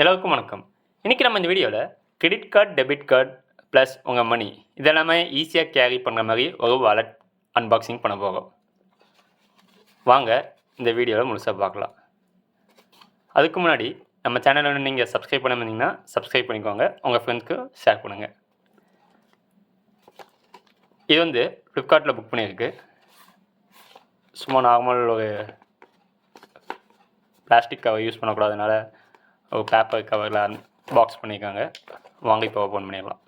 எல்லாருக்கும் வணக்கம். இன்றைக்கி நம்ம இந்த வீடியோவில் credit card, debit card plus உங்கள் மணி இதெல்லாமே ஈஸியாக கேரி பண்ணுற மாதிரி ஒரு வாலெட் அன்பாக்சிங் பண்ண போகிறோம். வாங்க இந்த வீடியோவில் முழுசாக பார்க்கலாம். அதுக்கு முன்னாடி நம்ம சேனலில் நீங்கள் சப்ஸ்கிரைப் பண்ண இருந்தீங்கன்னா சப்ஸ்கிரைப் பண்ணிக்கோங்க, உங்கள் ஃப்ரெண்ட்ஸ்க்கு ஷேர் பண்ணுங்கள். இது வந்து ஃப்ளிப்கார்ட்டில் புக் பண்ணியிருக்கு. சும்மா நார்மல் ஒரு பிளாஸ்டிக் கவர் யூஸ் பண்ணக்கூடாதனால ஒரு பேப்பர் கவரில் பாக்ஸ் பண்ணியிருக்காங்க. வாங்க இப்போ ஓப்பன் பண்ணிடலாம்.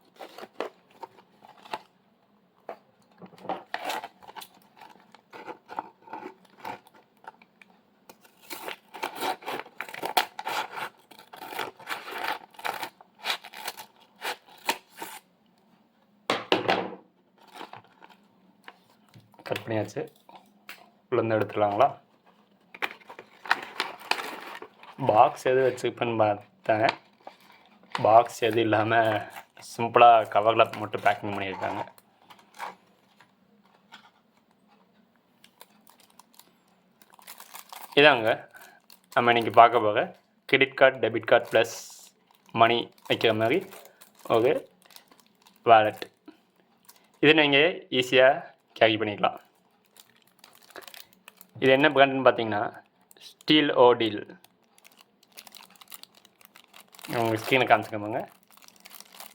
கட் பண்ணியாச்சு. உள்ளேருந்து எடுத்துடலாங்களா? பாக்ஸ் எது வச்சுருப்பேன்னு பார்த்தேன். பாக்ஸ் எது இல்லாமல் சிம்பிளாக கவரில் மட்டும் பேக்கிங் பண்ணியிருக்காங்க. இதாங்க நம்ம இன்றைக்கி பார்க்க போக credit card, debit card plus money வைக்கிற மாதிரி ஒரு வாலெட். இது நீங்கள் ஈஸியாக கேரி பண்ணிக்கலாம். இது என்ன பிராண்டுன்னு பார்த்தீங்கன்னா StealODeal. உங்கள் ஸ்க்ரீனை காமிச்சுக்கோங்க.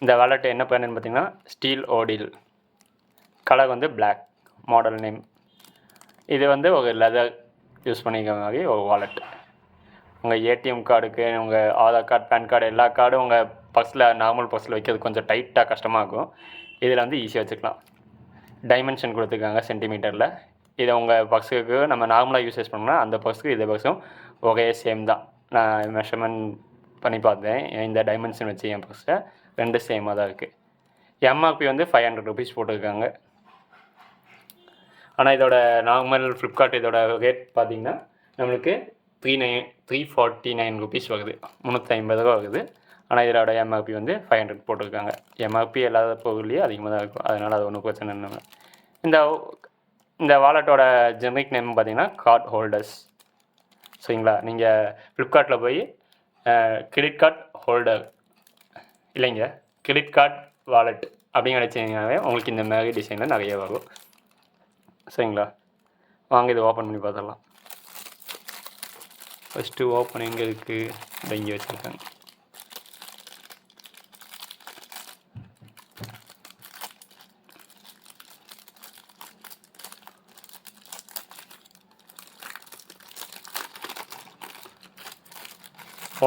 இந்த வாலெட் என்ன பிராண்டுன்னு பார்த்தீங்கன்னா StealODeal. கலர் வந்து பிளாக், மாடல் நேம். இது வந்து ஒரு லெதர் யூஸ் பண்ணிக்கிற மாதிரி ஒரு வாலெட். உங்கள் ஏடிஎம் கார்டுக்கு, உங்கள் ஆதார் கார்டு, பேன் கார்டு எல்லா கார்டும் உங்கள் பர்ஸில், நார்மல் பர்ஸில் வைக்கிறது கொஞ்சம் டைட்டாக கஷ்டமாக இருக்கும். இதில் வந்து ஈஸியாக வச்சுக்கலாம். டைமென்ஷன் கொடுத்துருக்காங்க சென்டிமீட்டரில். இதை உங்கள் பர்ஸுக்கு நம்ம நார்மலாக யூஸேஜ் பண்ணோம்னா அந்த பர்ஸுக்கு இந்த பர்ஸும் ஒரே சேம் தான். நான் மெஷர்மெண்ட் பண்ணி பார்த்தேன். இந்த டைமென்ஷன் வச்சு என் பர்ஸை ரெண்டு சேமாக தான் இருக்குது. எம்ஆர்பி வந்து 500 rupees போட்டிருக்காங்க. ஆனால் இதோட நார்மல் ஃப்ளிப்கார்ட் இதோட ரேட் பார்த்திங்கன்னா நம்மளுக்கு 349 rupees வருது, 350 ரூபா வருது. ஆனால் இதோட எம்ஆர்பி வந்து 500 போட்டிருக்காங்க. எம்ஆர்பி எல்லா பொருள்லேயும் அதிகமாக தான் இருக்கும், அதனால் அது ஒன்றும் பிரச்சனை இல்லை. இந்த வாலெட்டோட ஜெனரிக் நேம் பார்த்திங்கன்னா கார்ட் ஹோல்டர்ஸ். சரிங்களா? நீங்கள் ஃப்ளிப்கார்ட்டில் போய் கிரெடிட் கார்டு ஹோல்டர் இல்லைங்க, கிரெடிட் கார்டு வாலெட் அப்படின்னு நினச்சிங்கனாவே உங்களுக்கு இந்த மாதிரி டிசைனில் நிறைய வரும். சரிங்களா? வாங்க இதை ஓப்பன் பண்ணி பார்த்துடலாம். ஃபஸ்ட்டு ஓப்பன் எங்கே இருக்குது? இதை இங்கே வச்சுருக்காங்க.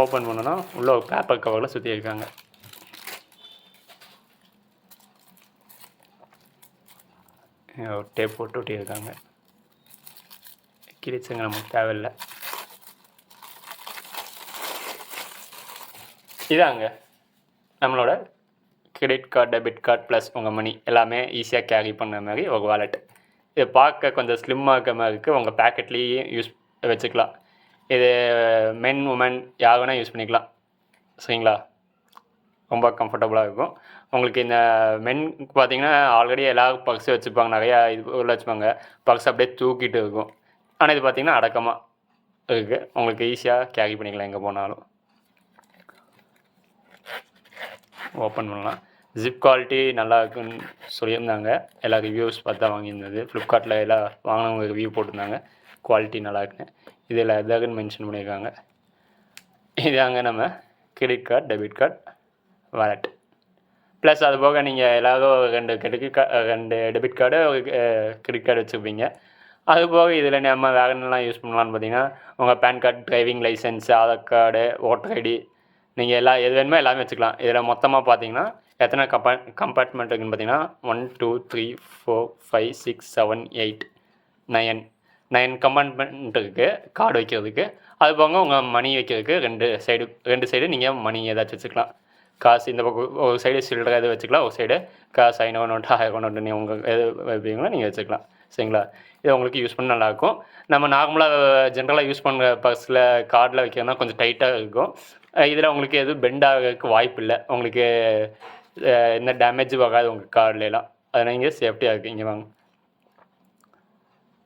ஓப்பன் பண்ணோன்னா உள்ள ஒரு பேப்பர் கவரில் சுற்றி இருக்காங்க. ஒரு டேப் போட்டு ஒட்டியிருக்காங்க. கிழிச்சுங்க, நமக்கு தேவையில்லை. இதாங்க நம்மளோட credit card, debit card plus உங்கள் மணி எல்லாமே ஈஸியாக கேரி பண்ணுற மாதிரி ஒரு வாலெட். இது பார்க்க கொஞ்சம் ஸ்லிம்மாக இருக்கிற மாதிரி இருக்குது. உங்கள் பேக்கெட்லேயும் யூஸ் வச்சுக்கலாம். இது மென், உமன் யார் வேணால் யூஸ் பண்ணிக்கலாம். சரிங்களா? ரொம்ப கம்ஃபர்டபுளாக இருக்கும். உங்களுக்கு இந்த மென் பார்த்திங்கன்னா ஆல்ரெடி எல்லோரும் பர்ஸ் வச்சுப்பாங்க, நிறையா இது உள்ள வச்சுப்பாங்க. பர்ஸ் அப்படியே தூக்கிட்டு இருக்கும். ஆனால் இது பார்த்திங்கன்னா அடக்கமாக இருக்குது. உங்களுக்கு ஈஸியாக கேரி பண்ணிக்கலாம் எங்கே போனாலும். ஓப்பன் பண்ணலாம். ஜிப் குவாலிட்டி நல்லா இருக்குன்னு சொல்லியிருந்தாங்க. எல்லா ரிவ்யூஸ் பார்த்தா வாங்கியிருந்தது. ஃப்ளிப்கார்ட்டில் எல்லாம் வாங்கினவங்க ரிவ்யூ போட்டிருந்தாங்க, குவாலிட்டி நல்லா இருக்குன்னு. இதில் எதாகன்னு மென்ஷன் பண்ணியிருக்காங்க. இதாங்க நம்ம credit card, debit card wallet. Plus அது போக நீங்கள் எல்லாரும் ரெண்டு டெபிட் கார்டு, கிரெடிட் கார்டு வச்சுருப்பீங்க. அது போக இதில் நம்ம வேறு என்னெல்லாம் யூஸ் பண்ணலான்னு பார்த்தீங்கன்னா உங்கள் pan card, driving licence, Aadhaar card, voter ID, நீங்கள் எது வேணுமோ எல்லாமே வச்சுக்கலாம். இதில் மொத்தமாக பார்த்தீங்கன்னா எத்தனை கம்பார்ட்மெண்ட் இருக்குதுன்னு பார்த்தீங்கன்னா 1 2 3 4 5 6 7 8 9 கம்பார்ட்மெண்ட் இருக்குது கார்டு வைக்கிறதுக்கு. அது போக உங்கள் மணி வைக்கிறதுக்கு ரெண்டு சைடு நீங்கள் மணி ஏதாச்சும் வச்சுக்கலாம். காசு இந்த பக்கம் ஒரு சைடு சில்லறை எது வச்சுக்கலாம், ஒரு சைடு காசு 500 நோட்டு, 1000 நோட்டு நீங்கள் உங்கள் எது வைப்பீங்களோ நீங்கள் வச்சுக்கலாம். சரிங்களா? இது உங்களுக்கு யூஸ் பண்ண நல்லாயிருக்கும். நம்ம நார்மலாக ஜென்ரலாக யூஸ் பண்ணுற பர்ஸில் கார்டில் வைக்கிறதுனா கொஞ்சம் டைட்டாக இருக்கும். இதில் உங்களுக்கு எதுவும் பெண்ட் ஆகிறதுக்கு வாய்ப்பு இல்லை. உங்களுக்கு எந்த டேமேஜ் வராது உங்கள் கார்டுலாம். அதனால் நீங்கள் சேஃப்டியாக இருக்கீங்க. வாங்க,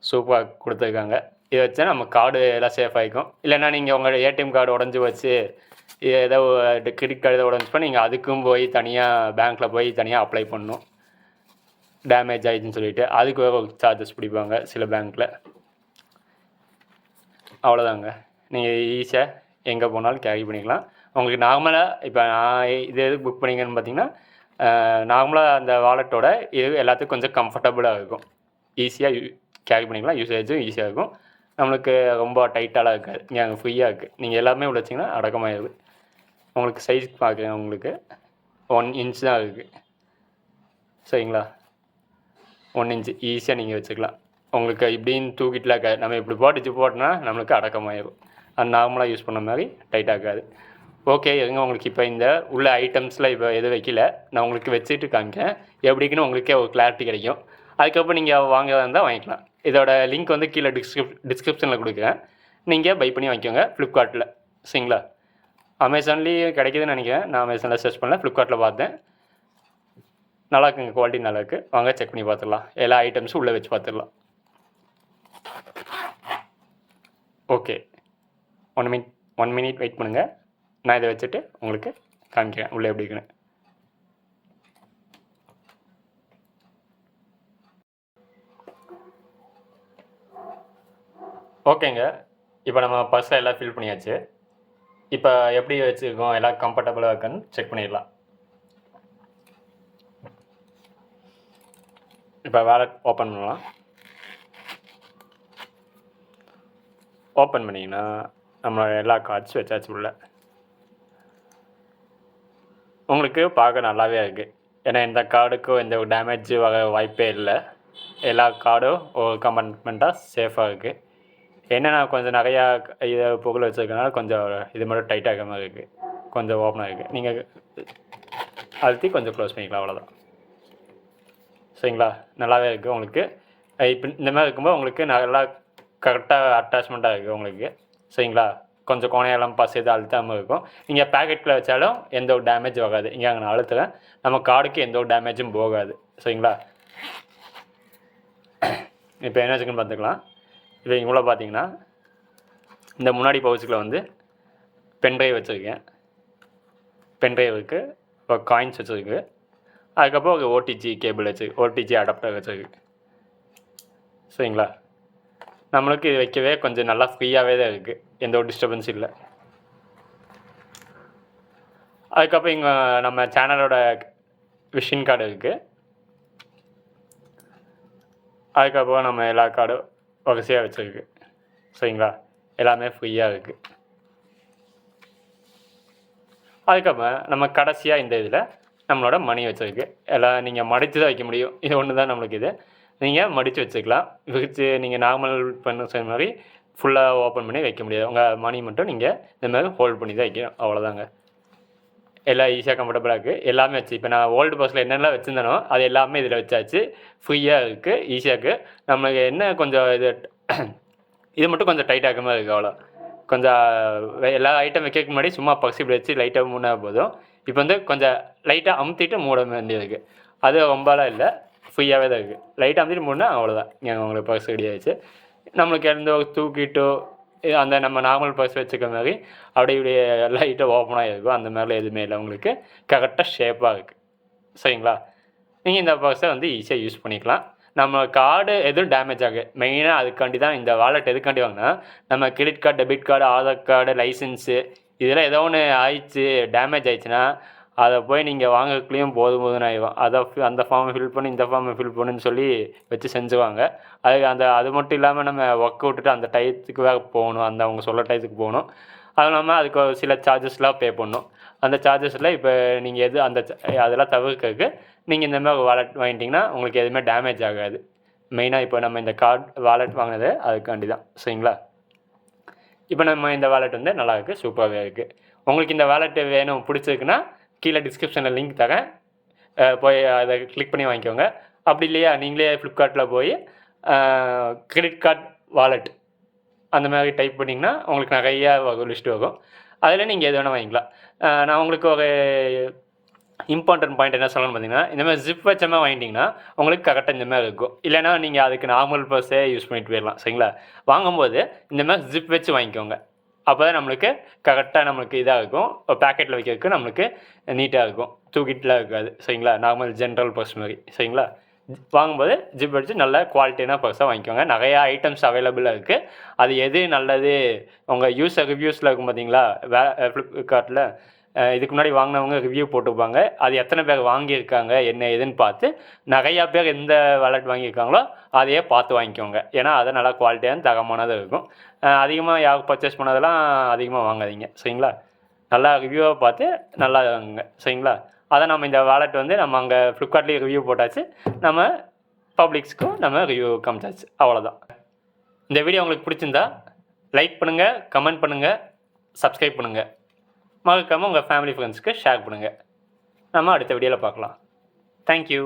சூப்பராக கொடுத்துருக்காங்க. இதை வச்சா நம்ம கார்டு எல்லாம் சேஃப் ஆகிக்கும். இல்லைன்னா நீங்கள் உங்கள் ஏடிஎம் கார்டு உடஞ்சி வச்சு ஏதோ கிரெடிட் கார்டு ஏதோ உடஞ்சுப்பா நீங்கள் அதுக்கும் போய் தனியாக பேங்க்கில் போய் தனியாக அப்ளை பண்ணணும். டேமேஜ் ஆகிடுச்சுன்னு சொல்லிட்டு அதுக்கு வேறு சார்ஜஸ் பிடிப்பாங்க சில பேங்க்கில். அவ்வளோதாங்க. நீங்கள் ஈஸியாக எங்கே போனாலும் கேரி பண்ணிக்கலாம். உங்களுக்கு நார்மலாக இப்போ நான் இது எதுக்கு புக் பண்ணிங்கன்னு பார்த்தீங்கன்னா, நார்மலாக அந்த வாலெட்டோட இது எல்லாத்துக்கும் கொஞ்சம் கம்ஃபர்டபுளாக இருக்கும். ஈஸியாக கேரி பண்ணிக்கலாம். யூசேஜும் ஈஸியாக இருக்கும். நம்மளுக்கு ரொம்ப டைட்டாலாம் இருக்காது. இங்கே அங்கே ஃப்ரீயாக இருக்குது. நீங்கள் எல்லாமே உள்ள வச்சிங்கன்னா அடக்கமாகிடுது. உங்களுக்கு சைஸ் பார்க்குறேன். உங்களுக்கு 1 இன்ச் தான் இருக்குது. சரிங்களா? 1 இன்ச்சு ஈஸியாக நீங்கள் வச்சுக்கலாம். உங்களுக்கு இப்படின்னு தூக்கிட்டுலாம் இருக்காது. நம்ம இப்படி போட்டோன்னா நம்மளுக்கு அடக்கமாயிடும். அது நார்மலாக யூஸ் பண்ண மாதிரி டைட்டாக இருக்காது. ஓகே, இருங்க உங்களுக்கு இப்போ இந்த உள்ள ஐட்டம்ஸில் இப்போ எதுவும் வைக்கல. நான் உங்களுக்கு வச்சுட்டு காமிக்கிறேன். எப்படிக்குன்னு உங்களுக்கே ஒரு கிளாரிட்டி கிடைக்கும். அதுக்கப்புறம் நீங்கள் வாங்குறதா இருந்தால் வாங்கிக்கலாம். இதோட லிங்க் வந்து கீழே டிஸ்கிரிப்ஷனில் கொடுக்குறேன். நீங்கள் பை பண்ணி வாங்கிக்கோங்க ஃப்ளிப்கார்ட்டில். சரிங்களா? அமேசான்லேயும் கிடைக்குதுன்னு நினைக்கிறேன். நான் அமேசானில் சர்ச் பண்ணல, ஃப்ளிப்கார்ட்டில் பார்த்தேன். நல்லா இருக்குங்க, குவாலிட்டி நல்லா இருக்குது. வாங்க செக் பண்ணி பார்த்துடலாம். எல்லா ஐட்டம்ஸும் உள்ளே வச்சு பார்த்துடலாம். ஓகே, 1 மினிட் வெயிட் பண்ணுங்கள். நான் இதை வச்சுட்டு உங்களுக்கு காமிக்கிறேன் உள்ளே எப்படி இருக்குன்னு. ஓகேங்க, இப்போ நம்ம பர்ஸில் எல்லாம் ஃபில் பண்ணியாச்சு. இப்போ எப்படி வச்சுருக்கோம், எல்லாம் கம்ஃபர்டபுளாக இருக்குன்னு செக் பண்ணிடலாம். இப்போ வாலெட் ஓப்பன் பண்ணலாம். ஓப்பன் பண்ணிங்கன்னா நம்மளோட எல்லா கார்ட்ஸும் வச்சாச்சு உள்ள. உங்களுக்கு பார்க்க நல்லாவே இருக்குது. ஏன்னா இந்த கார்டுக்கும் எந்த டேமேஜ் வர வாய்ப்பே இல்லை. எல்லா கார்டும் ஒரு கம்பார்ட்மெண்ட்டாக சேஃபாக இருக்குது. என்னென்னா கொஞ்சம் நிறையா இதை பொருள் வச்சுருக்கனால கொஞ்சம் இது மட்டும் டைட்டாக இருக்க மாதிரி இருக்குது. கொஞ்சம் ஓப்பனாக இருக்குது. நீங்கள் அழுத்தி கொஞ்சம் க்ளோஸ் பண்ணிக்கலாம், அவ்வளோதான். சரிங்களா? நல்லாவே இருக்குது உங்களுக்கு. இப்போ இந்த மாதிரி இருக்கும்போது உங்களுக்கு நல்லா கரெக்டாக அட்டாச்மெண்ட்டாக இருக்குது உங்களுக்கு. சரிங்களா? கொஞ்சம் கோணையெல்லாம் பஸ் எதுவும் அழுத்தாமல் இருக்கும். நீங்கள் பேக்கெட்டில் வச்சாலும் எந்த ஒரு டேமேஜ் ஆகாது. இங்கே அங்கே நான் அழுத்துறேன், நம்ம கார்டுக்கு எந்த ஒரு டேமேஜும் போகாது. சரிங்களா? இப்போ என்ன வச்சுக்குன்னு பார்த்துக்கலாம். இப்போ இவ்வளோ பார்த்தீங்கன்னா இந்த முன்னாடி பவுச்சுக்கில் வந்து பென்ட்ரைவ் வச்சுருக்கேன். பென்ட்ரைவ் இருக்குது, இப்போ காயின்ஸ் வச்சுருக்கு. அதுக்கப்புறம் ஒரு ஓடிஜி கேபிள் ஓடிஜி அடாப்டர் வச்சுருக்கு. சரிங்களா? நம்மளுக்கு இது வைக்கவே கொஞ்சம் நல்லா ஃப்ரீயாகவே தான் இருக்குது. எந்த ஒரு டிஸ்டர்பன்ஸ் இல்லை. அதுக்கப்புறம் இங்கே நம்ம சேனலோட விஷன் கார்டு இருக்குது. அதுக்கப்புறம் நம்ம எல்லா கார்டும் வரிசையாக வச்சுருக்கு. சரிங்களா? எல்லாமே ஃப்ரீயாக இருக்குது. அதுக்கப்புறம் நம்ம கடைசியாக இந்த இதில் நம்மளோட மணி வச்சுருக்கு. எல்லாம் நீங்கள் மடித்து தான் வைக்க முடியும். இது ஒன்று தான் நம்மளுக்கு. இது நீங்கள் மடித்து வச்சுக்கலாம். விரித்து நீங்கள் நார்மல் பண்ண சொன்ன மாதிரி ஃபுல்லாக ஓப்பன் பண்ணி வைக்க முடியாது. உங்கள் மணி மட்டும் நீங்கள் இந்த மாதிரி ஹோல்ட் பண்ணி தான் வைக்கணும். அவ்வளோதாங்க. எல்லாம் ஈஸியாக கம்ஃபர்டபுளாக இருக்குது. எல்லாமே வச்சு இப்போ நான் ஓல்டு பஸ்ஸில் என்னென்னலாம் வச்சுருந்தேனோ அது எல்லாமே இதில் வச்சாச்சு. ஃப்ரீயாக இருக்குது, ஈஸியாக இருக்குது. நம்மளுக்கு என்ன கொஞ்சம் இது மட்டும் கொஞ்சம் டைட்டாக இருக்க மாதிரி இருக்குது. அவ்வளோ கொஞ்சம் எல்லா ஐட்டம் வைக்கிறதுக்கு முன்னாடி சும்மா பர்ஸ் இப்படி வச்சு லைட்டாக மூணா போதும். இப்போ வந்து கொஞ்சம் லைட்டாக அமுத்திட்டு மூட வேண்டியது. அது ரொம்பலாம் இல்லை, ஃப்ரீயாகவே தான் இருக்குது. லைட்டாக அமுத்திட்டு மூடினா அவ்வளோதான். உங்களுக்கு பர்ஸ் ரெடி ஆகிடுச்சு. நம்மளுக்கு எந்த தூக்கிட்டோ அந்த நம்ம நார்மல் பர்ஸ் வச்சுக்க மாதிரி அப்படியே இப்படியே லைட்டாக ஓப்பனாக இருக்கும். அந்த மாதிரிலாம் எதுவுமே இல்லை. உங்களுக்கு கரெக்டாக ஷேப்பாக இருக்குது. சரிங்களா? நீங்கள் இந்த பர்ஸை வந்து ஈஸியாக யூஸ் பண்ணிக்கலாம். நம்ம கார்டு எதுவும் டேமேஜ் ஆகுது. மெயினாக அதுக்காண்டி தான் இந்த வாலெட் எதுக்காண்டி வாங்கினா, நம்ம credit card, debit card, Aadhaar card, licence இதெல்லாம் ஏதோ ஒன்று ஆயிடுச்சு, டேமேஜ் ஆயிடுச்சுன்னா அதை போய் நீங்கள் வாங்கக்குள்ளேயும் போதும்னு ஆயிடும். அந்த ஃபார்மை ஃபில் பண்ணி இந்த ஃபார்மை ஃபில் பண்ணுன்னு சொல்லி வச்சு செஞ்சுவாங்க. அது மட்டும் இல்லாமல் நம்ம ஒர்க் விட்டுட்டு அந்த டயத்துக்கு வேறு போகணும். அவங்க சொல்கிற டயத்துக்கு போகணும். அது இல்லாமல் அதுக்கு சில சார்ஜஸ்லாம் பே பண்ணணும். அந்த சார்ஜஸில் இப்போ நீங்கள் அதெல்லாம் தவிர்க்கிறதுக்கு நீங்கள் இந்த மாதிரி வாலெட் வாங்கிட்டிங்கன்னா உங்களுக்கு எதுவுமே டேமேஜ் ஆகாது. மெயினாக இப்போ நம்ம இந்த வாலெட் வாங்கினது அதுக்காண்டி தான். சரிங்களா? இப்போ நம்ம இந்த வாலெட் வந்து நல்லாயிருக்கு, சூப்பராகவே இருக்குது. உங்களுக்கு இந்த வாலெட் வேணும், பிடிச்சிருக்குன்னா கீழே டிஸ்கிரிப்ஷனில் லிங்க் தரேன், போய் அதை கிளிக் பண்ணி வாங்கிக்கோங்க. அப்படி இல்லையா நீங்களே ஃப்ளிப்கார்ட்டில் போய் கிரெடிட் கார்டு வாலெட் அந்த மாதிரி டைப் பண்ணிங்கன்னா உங்களுக்கு நிறையா லிஸ்ட் வரும். அதில் நீங்கள் எது வேணால் வாங்கிக்கலாம். நான் உங்களுக்கு ஒரு இம்பார்ட்டன்ட் பாயிண்ட் என்ன சொல்லணும்னு பார்த்தீங்கன்னா, இந்த மாதிரி ஜிப் வச்ச மாதிரி வாங்கிட்டிங்கன்னா உங்களுக்கு கரெக்டாக இந்த மாதிரி இருக்கும். இல்லைனா நீங்கள் அதுக்கு நார்மல் பர்ஸே யூஸ் பண்ணிட்டு போயிடலாம். சரிங்களா? வாங்கும்போது இந்த மாதிரி ஜிப் வச்சு வாங்கிக்கோங்க. அப்போ தான் நம்மளுக்கு கரெக்டாக நம்மளுக்கு இதாக இருக்கும். பேக்கெட்டில் வைக்கிறதுக்கு நம்மளுக்கு நீட்டாக இருக்கும். தூக்கிட்டுலாம் இருக்காது. சரிங்களா? நார்மல் ஜென்ரல் பர்ஸ் மாதிரி. சரிங்களா? வாங்கும்போது ஜிப் அடிச்சு நல்ல குவாலிட்டியான பர்ஸாக வாங்கிக்கோங்க. நிறையா ஐட்டம்ஸ் அவைலபிளாக இருக்குது. அது எது நல்லது உங்கள் ரிவ்யூஸில் இருக்கும் பார்த்தீங்களா? ஃப்ளிப்கார்ட்டில் இதுக்கு முன்னாடி வாங்கினவங்க ரிவ்யூ போட்டுப்பாங்க. அது எத்தனை பேர் வாங்கியிருக்காங்க என்ன ஏதுன்னு பார்த்து நிறையா பேர் எந்த வாலெட் வாங்கியிருக்காங்களோ அதையே பார்த்து வாங்கிக்கோங்க. ஏன்னா அது நல்லா குவாலிட்டியான தரமானதாக இருக்கும். அதிகமாக யார் பர்ச்சேஸ் பண்ணதெல்லாம் அதிகமாக வாங்காதீங்க. சரிங்களா? நல்லா ரிவ்யூவாக பார்த்து நல்லா வாங்குங்க. சரிங்களா? அதை நம்ம இந்த வாலெட் வந்து நம்ம அங்கே ஃப்ளிப்கார்ட்லேயே ரிவ்யூ போட்டாச்சு. நம்ம பப்ளிக்ஸ்க்கும் நம்ம ரிவ்யூ காமிச்சாச்சு. அவ்வளோதான். இந்த வீடியோ உங்களுக்கு பிடிச்சிருந்தா லைக் பண்ணுங்கள், கமெண்ட் பண்ணுங்கள், சப்ஸ்கிரைப் பண்ணுங்கள். மறக்காமல் உங்கள் ஃபேமிலி ஃப்ரெண்ட்ஸ்க்கு ஷேர் பண்ணுங்கள். நம்ம அடுத்த வீடியோவில் பார்க்கலாம். தேங்க்யூ.